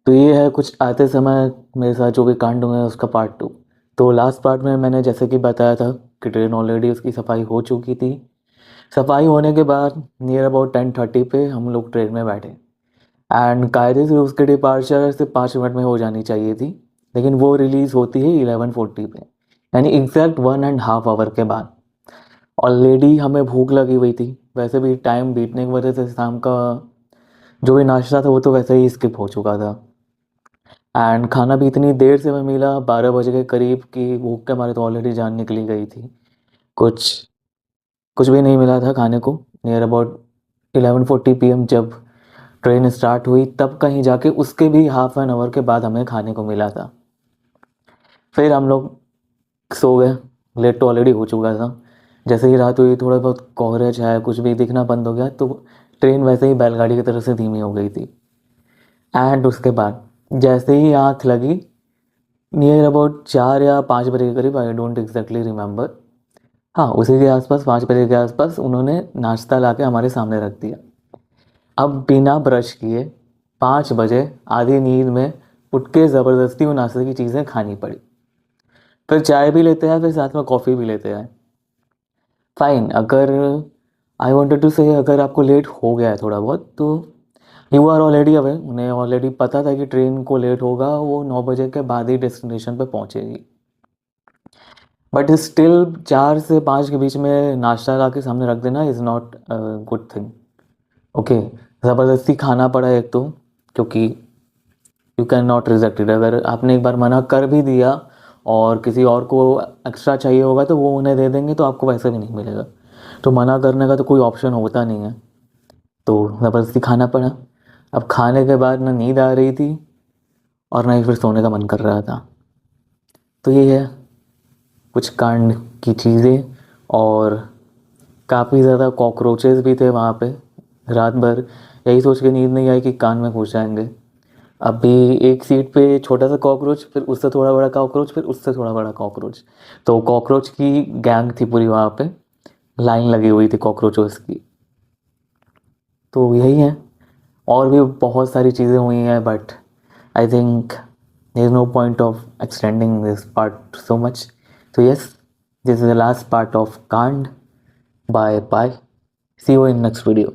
तो ये है कुछ आते समय मेरे साथ जो भी कांड हुए हैं उसका पार्ट 2। तो लास्ट पार्ट में मैंने जैसे कि बताया था कि ट्रेन ऑलरेडी उसकी सफाई हो चुकी थी। सफाई होने के बाद नियर अबाउट 10:30 पे हम लोग ट्रेन में बैठे एंड कायदे से उसके डिपार्चर से 5 मिनट में हो जानी चाहिए थी, लेकिन वो रिलीज़ होती है 11:40 पे, यानी एग्जैक्ट 1.5 आवर के बाद। ऑलरेडी हमें भूख लगी हुई थी, वैसे भी टाइम बीतने की वजह से शाम का जो भी नाश्ता था वो तो वैसे ही स्किप हो चुका था। एंड खाना भी इतनी देर से हमें मिला 12 बजे के करीब कि भूख के मारे तो ऑलरेडी जान निकली गई थी। कुछ कुछ भी नहीं मिला था खाने को। नियर अबाउट 11:40 PM जब ट्रेन स्टार्ट हुई तब कहीं जाके उसके भी हाफ एन आवर के बाद हमें खाने को मिला था। फिर हम लोग सो गए, लेट तो ऑलरेडी हो चुका था। जैसे ही रात हुई थोड़ा बहुत कोहरा छाया, कुछ भी दिखना बंद हो गया, तो ट्रेन वैसे ही बैलगाड़ी की तरह से धीमी हो गई थी। एंड उसके बाद जैसे ही आँख लगी नियर अबाउट 4 या 5 बजे के करीब, आई डोंट एग्जैक्टली रिमेंबर, हाँ उसी के आसपास 5 बजे के आसपास उन्होंने नाश्ता ला के हमारे सामने रख दिया। अब बिना ब्रश किए 5 बजे आधी नींद में उठ के ज़बरदस्ती वो नाश्ते की चीज़ें खानी पड़ी। फिर चाय भी लेते हैं, फिर साथ में कॉफ़ी भी लेते हैं। फाइन, अगर आई वॉन्टेड टू से अगर आपको लेट हो गया है थोड़ा बहुत तो यू आर ऑलरेडी अवेयर, उन्हें ऑलरेडी पता था कि ट्रेन को लेट होगा, वो 9 बजे के बाद ही डेस्टिनेशन पे पहुंचेगी। बट स्टिल 4 से 5 के बीच में नाश्ता ला के सामने रख देना is not good thing. Okay, ज़बरदस्ती खाना पड़ा एक तो, क्योंकि you can not reject it. अगर आपने एक बार मना कर भी दिया और किसी और को एक्स्ट्रा चाहिए होगा तो वो उन्हें दे देंगे, तो आपको वैसे भी नहीं मिलेगा। तो मना करने का तो कोई ऑप्शन होता नहीं है, तो ज़बरदस्ती खाना पड़ा। अब खाने के बाद ना नींद आ रही थी और ना ही फिर सोने का मन कर रहा था। तो ये है कुछ कांड की चीज़ें। और काफ़ी ज़्यादा कॉकरोचेस भी थे वहाँ पे। रात भर यही सोच के नींद नहीं आई कि कान में घुस जाएंगे। अभी एक सीट पे छोटा सा कॉकरोच, फिर उससे थोड़ा बड़ा कॉकरोच, फिर उससे थोड़ा बड़ा कॉकरोच। तो कॉकरोच की गैंग थी पूरी वहाँ पे, लाइन लगी हुई थी कॉकरोचों की। तो यही है, और भी बहुत सारी चीज़ें हुई हैं, but I think there is no point of extending this part so much. तो yes, this is the last part of कांड। Bye bye, see you in next video.